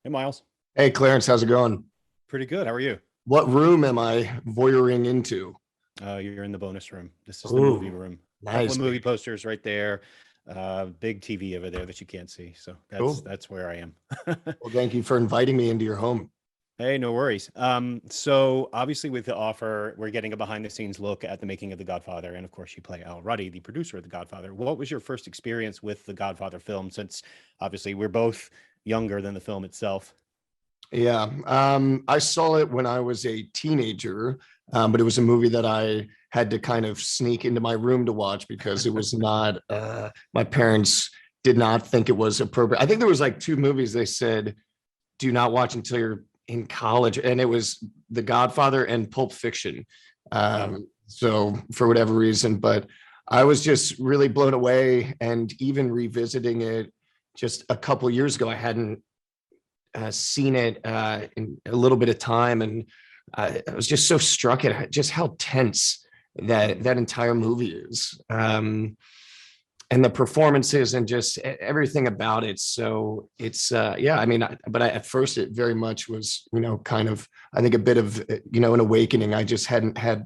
Hey, Miles. Hey, Clarence, how's it going? Pretty good. How are you? What room am I voyeuring into? You're in the bonus room. This is the movie Ooh, room. Couple nice, of movie baby. posters right there. Big TV over there that you can't see. So that's Cool. that's where I am. Well, thank you for inviting me into your home. Hey, no worries. So obviously with the offer, we're getting a behind the scenes look at the making of The Godfather, and of course you play Al Ruddy, the producer of The Godfather. What was your first experience with the Godfather film? Since obviously we're both younger than the film itself. Yeah, I saw it when I was a teenager, but it was a movie that I had to kind of sneak into my room to watch because it was not, my parents did not think it was appropriate. I think there was like two movies they said, do not watch until you're in college. And it was The Godfather and Pulp Fiction. Oh, So for whatever reason, but I was just really blown away. And even revisiting it just a couple years ago, I hadn't seen it in a little bit of time. And I was just so struck at just how tense mhm. that entire movie is. And the performances and just everything about it. So it's yeah, I mean, but at first it very much was, kind of, I think a bit of, an awakening. I just hadn't had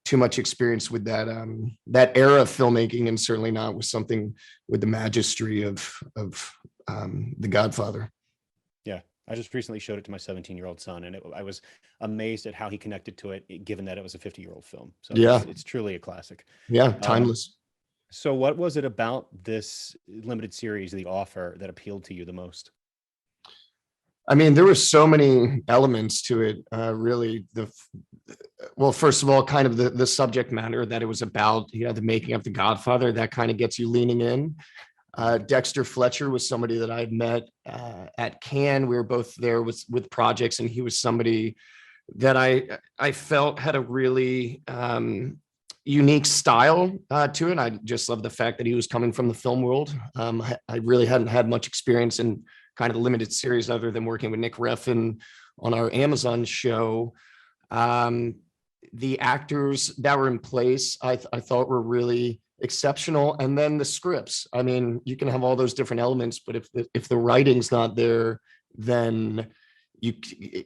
too much experience with that era of filmmaking, and certainly not with something with the magistry of The Godfather. Yeah, I just recently showed it to my 17-year-old son, and I was amazed at how he connected to it, given that it was a 50-year-old film. So Yeah, it's truly a classic. yeah, Um, timeless. so what was it about this limited series, The Offer, that appealed to you the most? I mean, there were so many elements to it. Really, well, first of all, kind of the subject matter that it was about, the making of The Godfather, that kind of gets you leaning in. Mhm. Dexter Fletcher was somebody that I met at Cannes. We were both there with projects, and he was somebody that I felt had a really unique style to it. I just love the fact that he was coming from the film world. I really hadn't had much experience in kind of the limited series other than working with Nick Reffin on our Amazon show. Um, the actors that were in place, I thought were really exceptional. And then the scripts. I mean, you can have all those different elements, but if the writing's not there, then you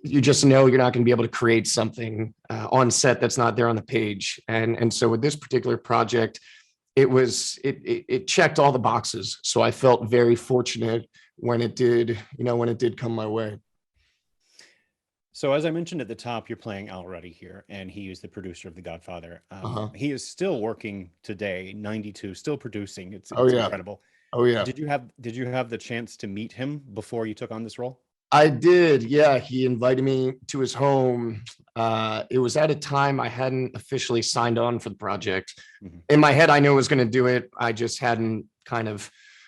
you just know you're not going to be able to create something on set that's not there on the page. And so with this particular project, it checked all the boxes. So I felt very fortunate when it did, when it did come my way. So as I mentioned at the top, you're playing Al Ruddy here, and he is the producer of The Godfather. Uh-huh. He is still working today, 92, still producing. It's Oh it's yeah. incredible. Oh yeah. Did you have the chance to meet him before you took on this role? I did. Yeah, he invited me to his home. It was at a time I hadn't officially signed on for the project. Mhm. In my head, I knew I was going to do it. I just hadn't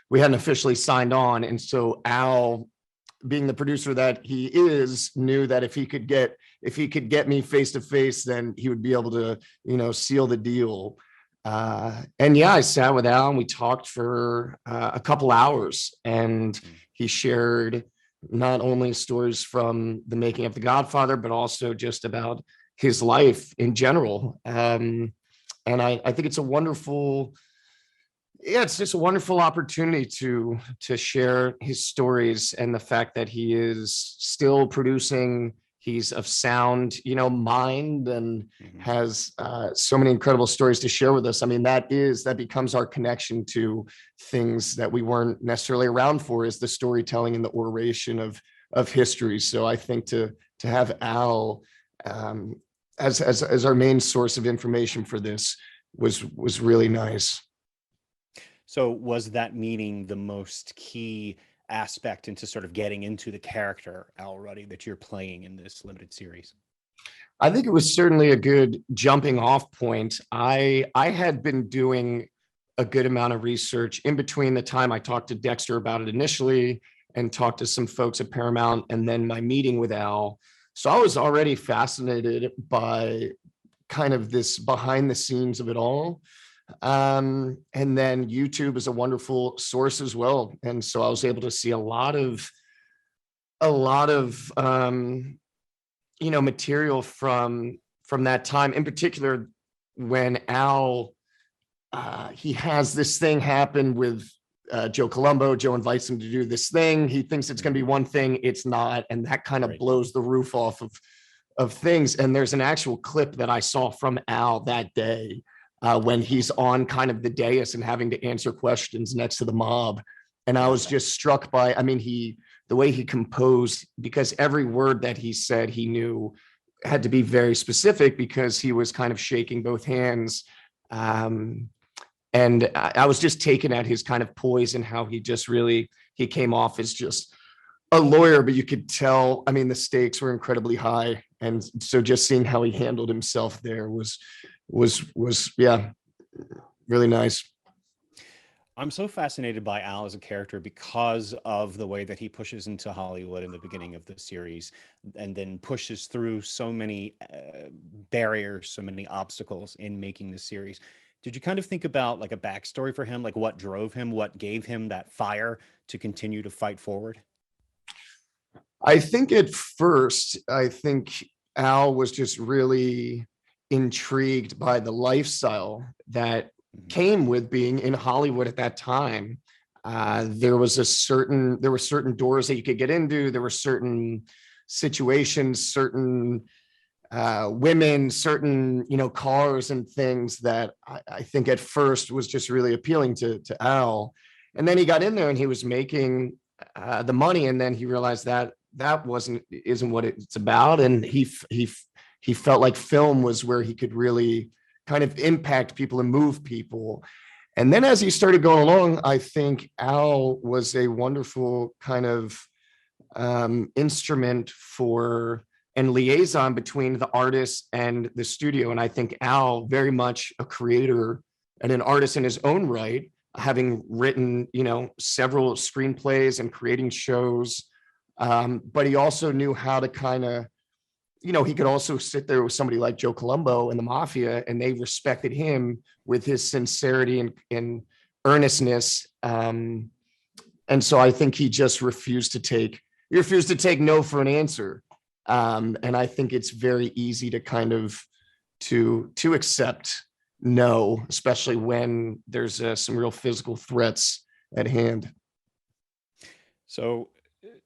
we hadn't officially signed on. And so Al, being the producer that he is, knew that if he could get me face to face, then he would be able to, seal the deal. And yeah, I sat with Al and we talked for a couple hours, and Mm. he shared not only stories from the making of The Godfather, but also just about his life in general. And I think it's a wonderful, yeah, it's just a wonderful opportunity to share his stories, and the fact that he is still producing. He's of sound, mind, and Mhm. has so many incredible stories to share with us. I mean, that becomes our connection to things that we weren't necessarily around for, is the storytelling and the oration of history. So I think to have Al um, as our main source of information for this was really nice. So was that meeting the most key aspect into sort of getting into the character Al Ruddy that you're playing in this limited series? I think it was certainly a good jumping off point. I had been doing a good amount of research in between the time I talked to Dexter about it initially and talked to some folks at Paramount, and then my meeting with Al. So I was already fascinated by kind of this behind the scenes of it all. And then YouTube is a wonderful source as well. And so I was able to see a lot of material from that time, in particular when Al he has this thing happen with Joe Colombo. Joe invites him to do this thing. He thinks it's going to be one thing. It's not. And that kind of Right. blows the roof off of things. And there's an actual clip that I saw from Al that day when he's on kind of the dais and having to answer questions next to the mob. And I was just struck by, I mean, the way he composed, because every word that he said, he knew had to be very specific because he was kind of shaking both hands. And I was just taken at his kind of poise and how he came off as just a lawyer, but you could tell, I mean, the stakes were incredibly high. And so just seeing how he handled himself there was yeah, really nice. I'm so fascinated by Al as a character because of the way that he pushes into Hollywood in the beginning of the series and then pushes through so many barriers, so many obstacles in making the series. Did you kind of think about like a backstory for him, like what drove him, what gave him that fire to continue to fight forward? I think at first, I think Al was just really intrigued by the lifestyle that came with being in Hollywood at that time. There were certain doors that you could get into. There were certain situations, certain women, certain, cars and things that I think at first was just really appealing to Al. And then he got in there and he was making the money. And then he realized that isn't what it's about. And he felt like film was where he could really kind of impact people and move people. And then as he started going along, I think Al was a wonderful kind of instrument for and liaison between the artist and the studio. And I think Al, very much a creator and an artist in his own right, having written, several screenplays and creating shows. But he also knew how to kind of, he could also sit there with somebody like Joe Colombo and the Mafia, and they respected him with his sincerity and earnestness. And so I think he just refused to take no for an answer. And I think it's very easy to kind of to accept no, especially when there's some real physical threats at hand. So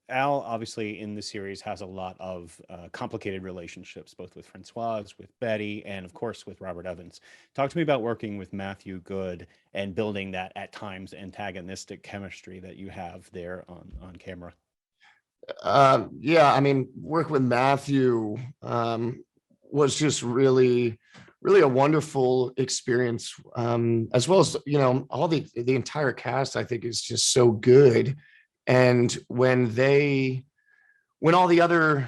Al, obviously, in the series has a lot of complicated relationships, both with Francoise, with Betty, and of course with Robert Evans. Talk to me about working with Matthew Good and building that at times antagonistic chemistry that you have there on camera. Yeah, I mean, work with Matthew was just really, really a wonderful experience. As well as, all the entire cast, I think, is just so good. And when all the other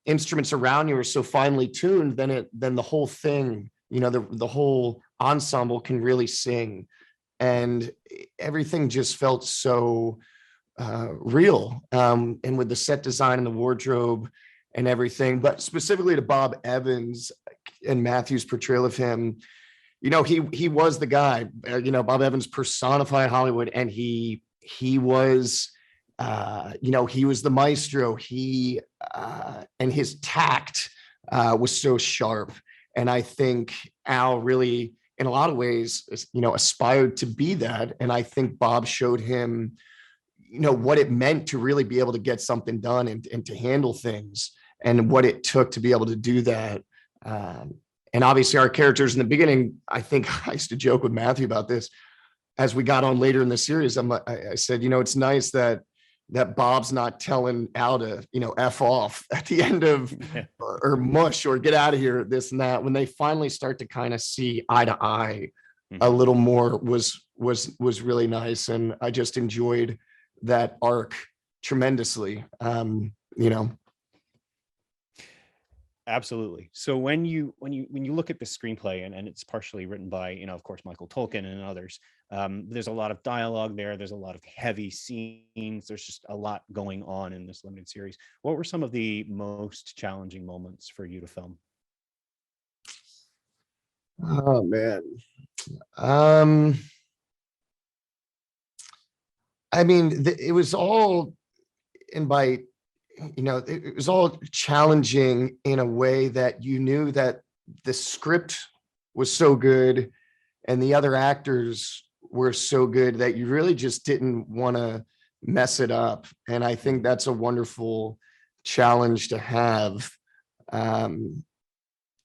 instruments around you are so finely tuned, then the whole thing, the whole ensemble can really sing, and everything just felt so real. And with the set design and the wardrobe and everything, but specifically to Bob Evans and Matthew's portrayal of him, he was the guy. Bob Evans personified Hollywood, and he was he was the maestro. He and his tact was so sharp. And I think Al really, in a lot of ways, aspired to be that. And I think Bob showed him what it meant to really be able to get something done and to handle things, and what it took to be able to do that. And obviously our characters in the beginning, I think I used to joke with Matthew about this as we got on later in the series. I said, it's nice that Bob's not telling Al to, F off at the end of or mush or get out of here, this and that. When they finally start to kind of see eye to eye a little more was really nice. And I just enjoyed that arc tremendously. Absolutely. So when you look at the screenplay, and it's partially written by, of course, Michael Tolkien and others, there's a lot of dialogue there. There's a lot of heavy scenes. There's just a lot going on in this limited series. What were some of the most challenging moments for you to film? Oh man. I mean, it was all it was all challenging in a way that you knew that the script was so good and the other actors were so good that you really just didn't want to mess it up. And I think that's a wonderful challenge to have. Um,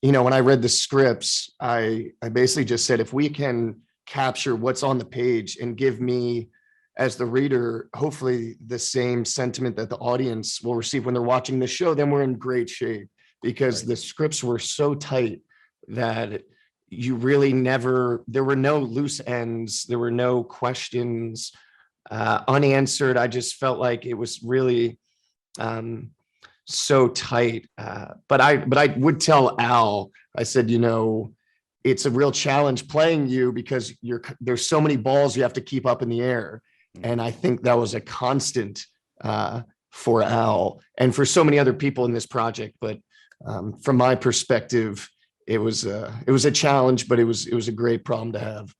when I read the scripts, I basically just said, if we can capture what's on the page and give me, as the reader, hopefully the same sentiment that the audience will receive when they're watching the show, then we're in great shape, because Right. the scripts were so tight that you really never, there were no loose ends, there were no questions unanswered. I just felt like it was really so tight. But I would tell Al, I said, it's a real challenge playing you, because there's so many balls you have to keep up in the air. And I think that was a constant for Al and for so many other people in this project. But from my perspective, it was a challenge, but it was a great problem to have.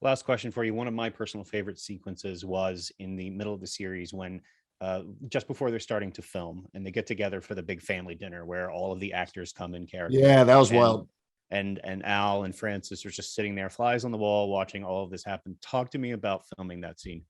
Last question for you. One of my personal favorite sequences was in the middle of the series when just before they're starting to film and they get together for the big family dinner where all of the actors come in character. Yeah, that was and, wild. And Al and Francis are just sitting there, flies on the wall, watching all of this happen. Talk to me about filming that scene.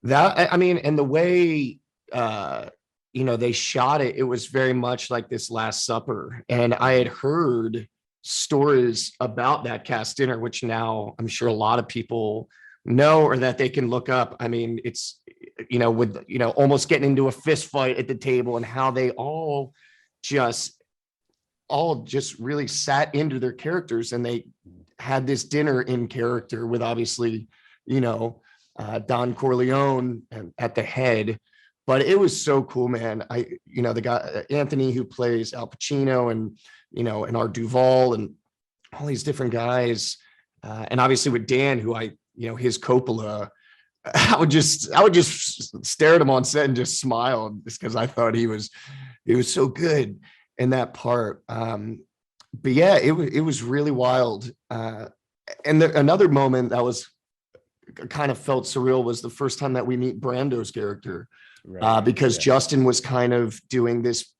That, I mean, and the way they shot it, it was very much like this Last Supper. And I had heard stories about that cast dinner, which now I'm sure a lot of people know or that they can look up. I mean, it's with almost getting into a fist fight at the table, and how they just really sat into their characters, and they had this dinner in character with, obviously, Don Corleone at the head. But it was so cool, man. The guy Anthony, who plays Al Pacino, and our Duvall, and all these different guys, and obviously with Dan, who his Coppola, I would just stare at him on set and just smile, just because I thought he was so good in that part. But yeah, it was really wild. And another moment that was kind of felt surreal was the first time that we meet Brando's character, because Justin was kind of doing this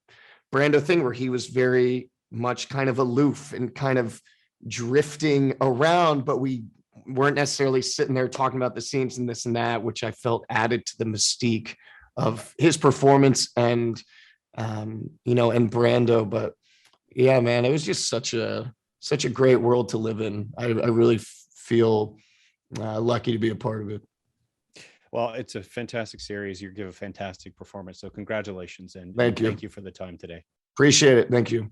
Brando thing where he was very much kind of aloof and kind of drifting around, but we weren't necessarily sitting there talking about the scenes and this and that, which I felt added to the mystique of his performance and Brando. But yeah, man, it was just such a great world to live in. I really feel lucky to be a part of it. Well, it's a fantastic series. You give a fantastic performance. So congratulations, and Thank you. Thank you for the time today. Appreciate it. Thank you.